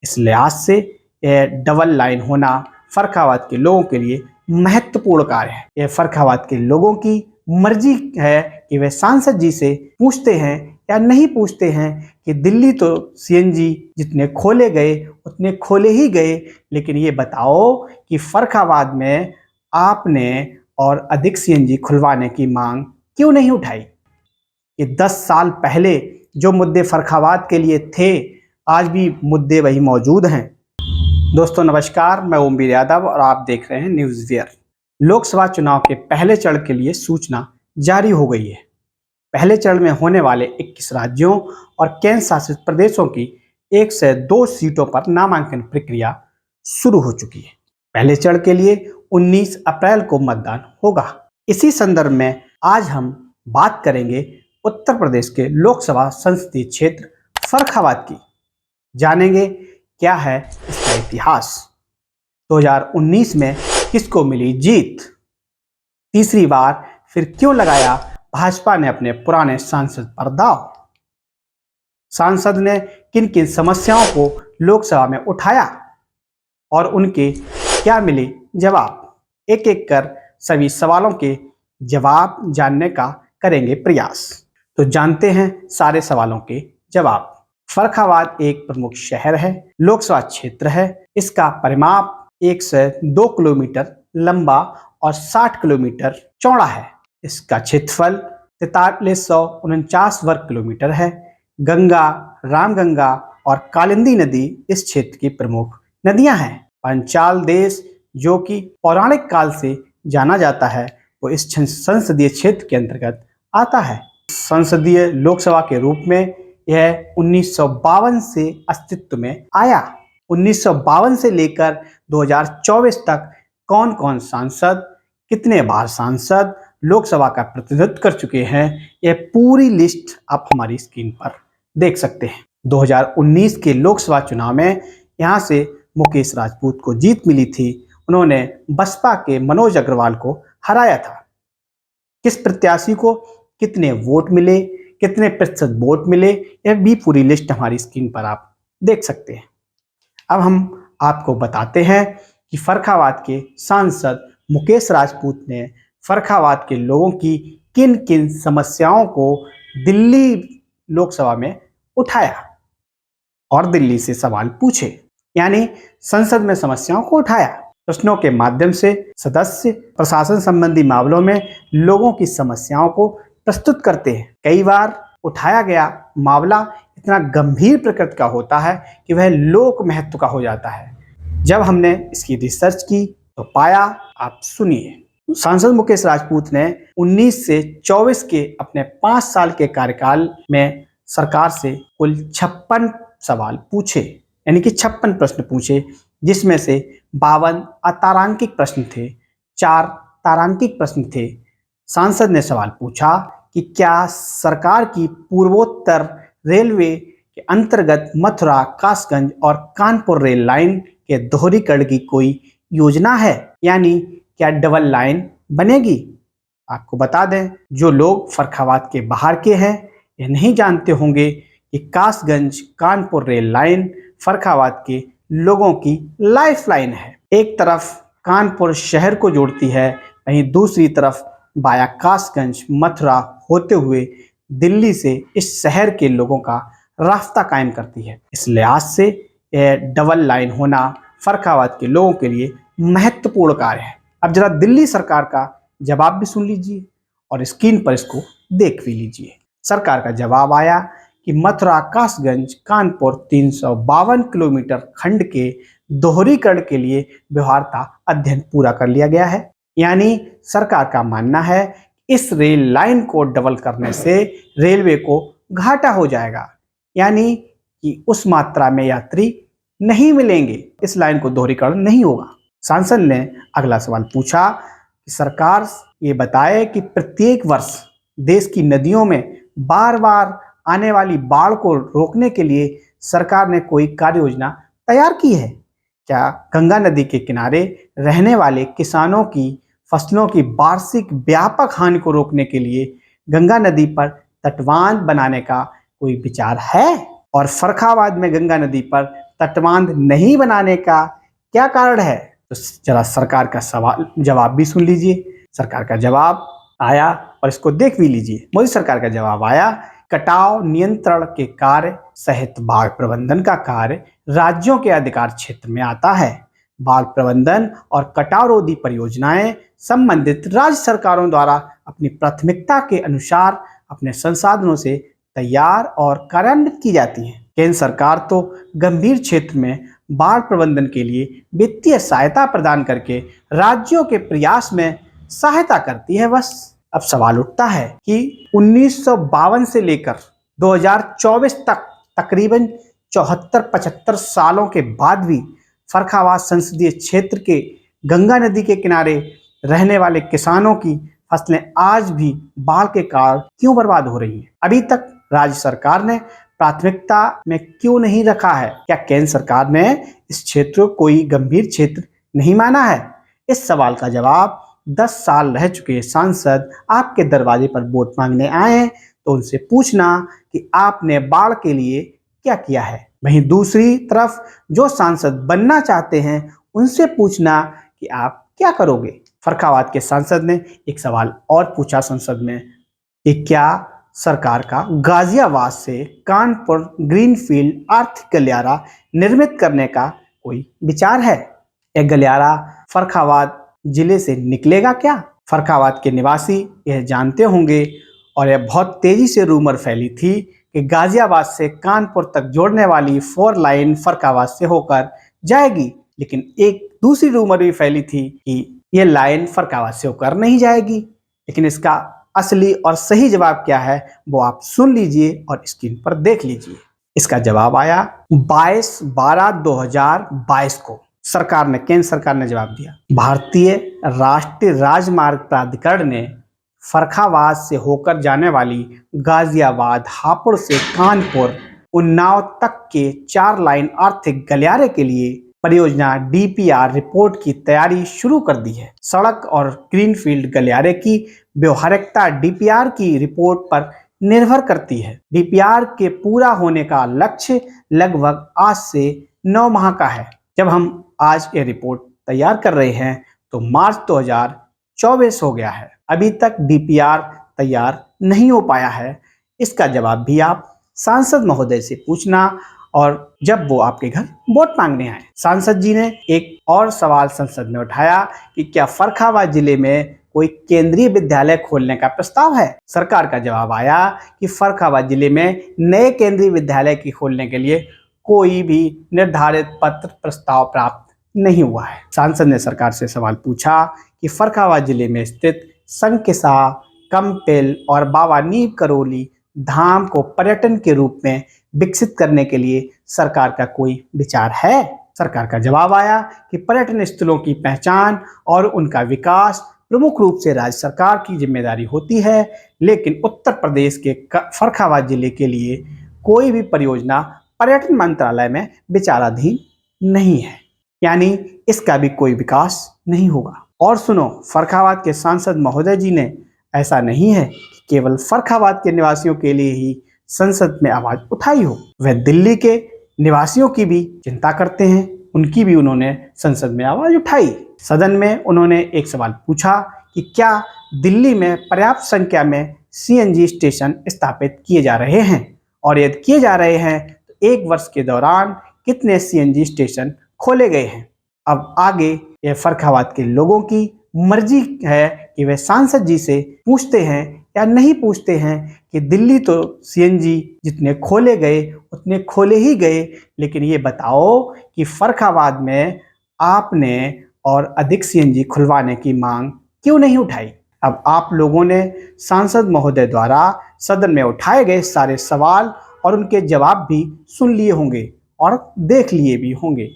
इस लिहाज से यह डबल लाइन होना फर्रुखाबाद के लोगों के लिए महत्वपूर्ण कार्य है। यह फर्रुखाबाद के लोगों की मर्जी है कि वे सांसद जी से पूछते हैं या नहीं पूछते हैं कि दिल्ली तो सीएनजी जितने खोले गए उतने खोले ही गए, लेकिन ये बताओ कि फर्रुखाबाद में आपने और अधिक सीएनजी खुलवाने की मांग क्यों नहीं उठाई। कि 10 साल पहले जो मुद्दे फर्रुखाबाद के लिए थे, आज भी मुद्दे वही मौजूद हैं। दोस्तों नमस्कार, मैं ओमवीर यादव और आप देख रहे हैं न्यूज़ वियर। लोकसभा चुनाव के पहले चरण के लिए सूचना जारी हो गई है। पहले चरण में होने वाले 21 राज्यों और केंद्र शासित प्रदेशों की 1 से 2 सीटों पर नामांकन प्रक्रिया शुरू हो चुकी है। पहले चरण के लिए 19 अप्रैल को मतदान होगा। इसी संदर्भ में आज हम बात करेंगे उत्तर प्रदेश के लोकसभा संसदीय क्षेत्र फर्रुखाबाद की। जानेंगे क्या है इसका इतिहास, 2019 में किसको मिली जीत, तीसरी बार फिर क्यों लगाया भाजपा ने अपने पुराने सांसद पर दांव, सांसद ने किन किन समस्याओं को लोकसभा में उठाया और उनके क्या मिले जवाब। एक एक कर सभी सवालों के जवाब जानने का करेंगे प्रयास। तो जानते हैं सारे सवालों के जवाब। फर्रुखाबाद एक प्रमुख शहर है, लोकसभा क्षेत्र है। इसका परिमाप 1 से 2 किलोमीटर लंबा और 60 किलोमीटर चौड़ा है। इसका क्षेत्रफल 4349 वर्ग किलोमीटर है। गंगा, रामगंगा और कालिंदी नदी इस क्षेत्र की प्रमुख नदियां हैं। पांचाल देश जो कि पौराणिक काल से जाना जाता है, वो इस संसदीय क्षेत्र के अंतर्गत आता है। संसदीय लोकसभा के रूप में यह 1952 से अस्तित्व में आया। 1952 से लेकर 2024 तक कौन कौन सांसद, कितने बार सांसद लोकसभा का प्रतिनिधित्व कर चुके हैं, यह पूरी लिस्ट आप हमारी स्क्रीन पर देख सकते हैं। 2019 के लोकसभा चुनाव में यहाँ से मुकेश राजपूत को जीत मिली थी। उन्होंने बसपा के मनोज अग्रवाल को हराया था। किस प्रत्याशी को कितने वोट मिले, कितने प्रतिशत वोट मिले, यह भी पूरी लिस्ट हमारी स्क्रीन पर आप देख सकते हैं। अब हम आपको बताते हैं कि फर्रुखाबाद के सांसद मुकेश राजपूत ने फर्रुखाबाद के लोगों की किन किन समस्याओं को दिल्ली लोकसभा में उठाया और दिल्ली से सवाल पूछे, यानी संसद में समस्याओं को उठाया। प्रश्नों के माध्यम से सदस्य प्रशासन संबंधी मामलों में लोगों की समस्याओं को प्रस्तुत करते हैं। कई बार उठाया गया मामला इतना गंभीर प्रकृति का होता है कि वह लोक महत्व का हो जाता है। जब हमने इसकी रिसर्च की तो पाया, आप सुनिए। सांसद मुकेश राजपूत ने 19 से 24 के अपने 5 साल के कार्यकाल में सरकार से कुल 56 सवाल पूछे, यानी कि 56 प्रश्न पूछे, जिसमें से 52 अतारांकिक प्रश्न थे, 4 तारांकिक प्रश्न थे। सांसद ने सवाल पूछा कि क्या सरकार की पूर्वोत्तर रेलवे के अंतर्गत मथुरा, कासगंज और कानपुर रेल लाइन के दोहरीकरण की कोई योजना है, यानी क्या डबल लाइन बनेगी। आपको बता दें, जो लोग फर्रुखाबाद के बाहर के हैं ये नहीं जानते होंगे कि कासगंज कानपुर रेल लाइन फर्रुखाबाद के लोगों की लाइफलाइन है। एक तरफ कानपुर शहर को जोड़ती है, वहीं दूसरी तरफ वाया कासगंज मथुरा होते हुए दिल्ली से इस शहर के लोगों का रास्ता कायम करती है। इस लिहाज से यह डबल लाइन होना फर्रुखाबाद के लोगों के लिए महत्वपूर्ण कार्य है। अब जरा दिल्ली सरकार का जवाब भी सुन लीजिए और स्क्रीन पर इसको देख भी लीजिए। सरकार का जवाब आया कि मथुरा कासगंज कानपुर 352 किलोमीटर खंड के दोहरीकरण के लिए व्यवहार्यता अध्ययन पूरा कर लिया गया है। यानी सरकार का मानना है इस रेल लाइन को डबल करने से रेलवे को घाटा हो जाएगा, यानी कि उस मात्रा में यात्री नहीं मिलेंगे, इस लाइन को दोहरीकरण नहीं होगा। सांसद ने अगला सवाल पूछा कि सरकार ये बताए कि प्रत्येक वर्ष देश की नदियों में बार बार आने वाली बाढ़ को रोकने के लिए सरकार ने कोई कार्य योजना तैयार की है। क्या गंगा नदी के किनारे रहने वाले किसानों की फसलों की वार्षिक व्यापक हानि को रोकने के लिए गंगा नदी पर तटबांध बनाने का कोई विचार है। और फर्रुखाबाद में गंगा नदी पर तटबांध नहीं बनाने का क्या कारण है? तो जरा सरकार का सवाल जवाब भी सुन लीजिए। सरकार का जवाब आया और इसको देख भी लीजिए। मोदी सरकार का जवाब आया, कटाव नियंत्रण के कार्य सहित बाढ़ प्रबंधन का कार्य राज्यों के अधिकार क्षेत्र में आता है। बाढ़ प्रबंधन और कटाव रोधी परियोजनाएं संबंधित राज्य सरकारों द्वारा अपनी प्राथमिकता के अनुसार अपने संसाधनों से तैयार और कार्यान्वित की जाती हैं। केंद्र सरकार तो गंभीर क्षेत्र में बाढ़ प्रबंधन के लिए वित्तीय सहायता प्रदान करके राज्यों के प्रयास में सहायता करती है बस। अब सवाल उठता है कि 1952 से लेकर 2024 तक तकरीबन 74-75 सालों के बाद भी फर्रुखाबाद संसदीय क्षेत्र के गंगा नदी के किनारे रहने वाले किसानों की फसलें आज भी बाढ़ के कारण क्यों बर्बाद हो रही हैं? अभी तक राज्य सरकार ने प्राथमिकता में क्यों नहीं रखा है? क्या केंद्र सरकार ने इस क्षेत्र को कोई गंभीर क्षेत्र नहीं माना है? इस सवाल का जवाब 10 साल रह चुके सांसद आपके दरवाजे पर वोट मांगने आए तो उनसे पूछना कि आपने बाढ़ के लिए क्या किया है। वहीं दूसरी तरफ जो सांसद बनना चाहते हैं उनसे पूछना कि आप क्या करोगे। फर्रुखाबाद के सांसद ने एक सवाल और पूछा संसद में कि क्या सरकार का गाजियाबाद से कानपुर ग्रीनफील्ड आर्थिक गलियारा निर्मित करने का कोई विचार है? यह गलियारा फर्रुखाबाद जिले से निकलेगा क्या? फर्रुखाबाद के निवासी यह जानते होंगे और यह बहुत तेजी से रूमर फैली थी कि गाजियाबाद से कानपुर तक जोड़ने वाली 4 लाइन फर्रुखाबाद से होकर जाएगी, लेकिन एक दूसरी रूमर भी फैली थी कि यह लाइन फर्रुखाबाद से होकर नहीं जाएगी। लेकिन इसका असली और सही जवाब क्या है वो आप सुन लीजिए और स्क्रीन पर देख लीजिए। इसका जवाब आया 22/12/2022 को केंद्र सरकार ने जवाब दिया। भारतीय राष्ट्रीय राजमार्ग प्राधिकरण ने फर्रुखाबाद से होकर जाने वाली गाजियाबाद, हापुड़ से कानपुर, उन्नाव तक के 4 लाइन आर्थिक गलियारे के लिए परियोजना डीपीआर रिपोर्ट की तैयारी शुरू कर दी है। सड़क और ग्रीनफील्ड गलियारे की व्यवहारिकता डीपीआर की रिपोर्ट पर निर्भर करती है। डीपीआर के पूरा होने का लक्ष्य लगभग आज से 9 माह का है। जब हम आज ये रिपोर्ट तैयार कर रहे हैं तो मार्च 2024 हो गया है, अभी तक डीपीआर तैयार नहीं हो पाया है। इसका जवाब भी आप सांसद महोदय से पूछना और जब वो आपके घर वोट मांगने आए। सांसद जी ने एक और सवाल संसद में उठाया कि क्या फर्रुखाबाद जिले में कोई केंद्रीय विद्यालय खोलने का प्रस्ताव है? सरकार का जवाब आया कि फर्रुखाबाद जिले में नए केंद्रीय विद्यालय की खोलने के लिए कोई भी निर्धारित पत्र प्रस्ताव प्राप्त नहीं हुआ है। सांसद ने सरकार से सवाल पूछा कि फर्रुखाबाद जिले में स्थित संकिसा, कंपिल और बाबा नीम करोली धाम को पर्यटन के रूप में विकसित करने के लिए सरकार का कोई विचार है? सरकार का जवाब आया कि पर्यटन स्थलों की पहचान और उनका विकास प्रमुख रूप से राज्य सरकार की जिम्मेदारी होती है, लेकिन उत्तर प्रदेश के फर्रुखाबाद जिले के लिए कोई भी परियोजना पर्यटन मंत्रालय में विचाराधीन नहीं है, यानी इसका भी कोई विकास नहीं होगा। और सुनो, फर्रुखाबाद के सांसद महोदय जी ने ऐसा नहीं है कि केवल फर्रुखाबाद के निवासियों के लिए ही संसद में आवाज उठाई हो, वह दिल्ली के निवासियों की भी चिंता करते हैं, उनकी भी उन्होंने संसद में आवाज उठाई। सदन में उन्होंने एक सवाल पूछा कि क्या दिल्ली में पर्याप्त संख्या में सीएनजी स्टेशन स्थापित किए जा रहे हैं, और यदि किए जा रहे हैं तो 1 वर्ष के दौरान कितने सीएनजी स्टेशन खोले गए हैं। अब आगे यह फर्रुखाबाद के लोगों की मर्जी है कि वे सांसद जी से पूछते हैं या नहीं पूछते हैं कि दिल्ली तो सीएनजी जितने खोले गए उतने खोले ही गए, लेकिन ये बताओ कि फर्रुखाबाद में आपने और अधिक सीएनजी खुलवाने की मांग क्यों नहीं उठाई। अब आप लोगों ने सांसद महोदय द्वारा सदन में उठाए गए सारे सवाल और उनके जवाब भी सुन लिए होंगे और देख लिए भी होंगे।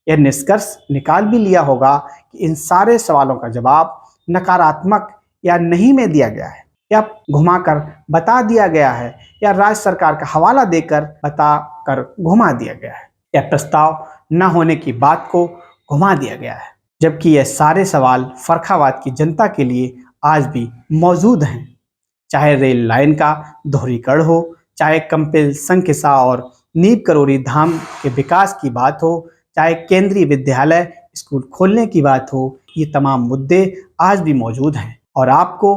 यह निष्कर्ष निकाल भी लिया होगा कि इन सारे सवालों का जवाब नकारात्मक या नहीं में दिया गया है, या घुमाकर बता दिया गया है, या राज्य सरकार का हवाला देकर बताकर घुमा दिया गया है, या प्रस्ताव न होने की बात को घुमा दिया गया है, जबकि यह सारे सवाल फर्रुखाबाद की जनता के लिए आज भी मौजूद हैं। चाहे रेल लाइन का दोहरीकरण हो, चाहे कंपिल, संकिसा और नीम करोली धाम के विकास की बात हो, चाहे केंद्रीय विद्यालय स्कूल खोलने की बात हो, ये तमाम मुद्दे आज भी मौजूद हैं। और आपको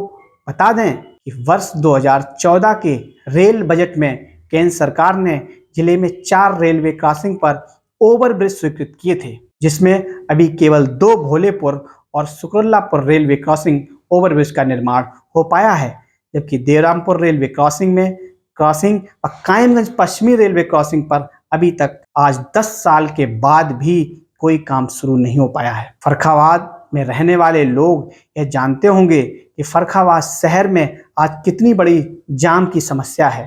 बता दें कि वर्ष 2014 के रेल बजट में केंद्र सरकार ने जिले में 4 रेलवे क्रॉसिंग पर ओवरब्रिज स्वीकृत किए थे, जिसमें अभी केवल 2 भोलेपुर और शुक्रलापुर रेलवे क्रॉसिंग ओवरब्रिज का निर्माण हो पाया है, जबकि देवरामपुर रेलवे क्रॉसिंग और कायमगंज पश्चिमी रेलवे क्रॉसिंग पर अभी तक आज 10 साल के बाद भी कोई काम शुरू नहीं हो पाया है। फर्रुखाबाद में रहने वाले लोग यह जानते होंगे कि फर्रुखाबाद शहर में आज कितनी बड़ी जाम की समस्या है।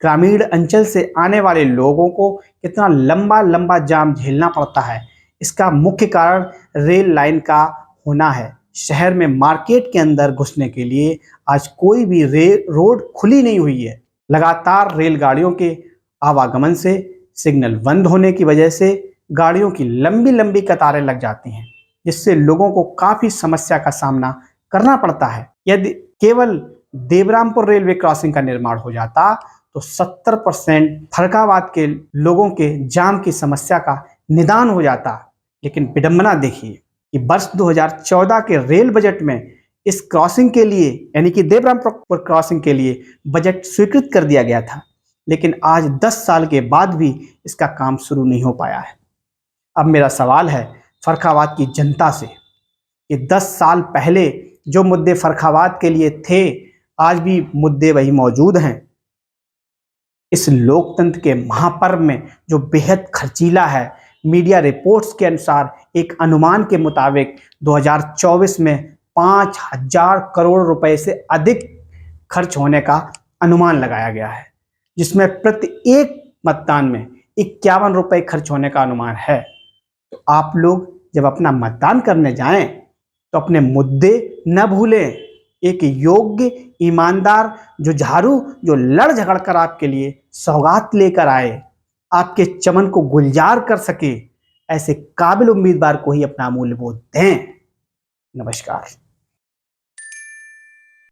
ग्रामीण अंचल से आने वाले लोगों को कितना लंबा लंबा जाम झेलना पड़ता है। इसका मुख्य कारण रेल लाइन का होना है। शहर में मार्केट के अंदर घुसने के लिए आज कोई भी रोड खुली नहीं हुई है। लगातार रेलगाड़ियों के आवागमन से सिग्नल बंद होने की वजह से गाड़ियों की लंबी लंबी कतारें लग जाती हैं, जिससे लोगों को काफी समस्या का सामना करना पड़ता है। यदि केवल देवरामपुर रेलवे क्रॉसिंग का निर्माण हो जाता तो 70% फर्रुखाबाद के लोगों के जाम की समस्या का निदान हो जाता। लेकिन विडंबना देखिए कि वर्ष 2014 के रेल बजट में इस क्रॉसिंग के लिए यानी कि देवरामपुर क्रॉसिंग के लिए बजट स्वीकृत कर दिया गया था, लेकिन आज 10 साल के बाद भी इसका काम शुरू नहीं हो पाया है। अब मेरा सवाल है फर्रुखाबाद की जनता से कि 10 साल पहले जो मुद्दे फर्रुखाबाद के लिए थे, आज भी मुद्दे वही मौजूद हैं। इस लोकतंत्र के महापर्व में जो बेहद खर्चीला है, मीडिया रिपोर्ट्स के अनुसार एक अनुमान के मुताबिक 2024 में 5,000 करोड़ रुपए से अधिक खर्च होने का अनुमान लगाया गया है, जिसमें प्रत्येक मतदान में 51 रुपए खर्च होने का अनुमान है। तो आप लोग जब अपना मतदान करने जाएं तो अपने मुद्दे न भूलें। एक योग्य, ईमानदार जो लड़ झगड़ कर आपके लिए सौगात लेकर आए, आपके चमन को गुलजार कर सके, ऐसे काबिल उम्मीदवार को ही अपना अमूल्य वोट दें। नमस्कार।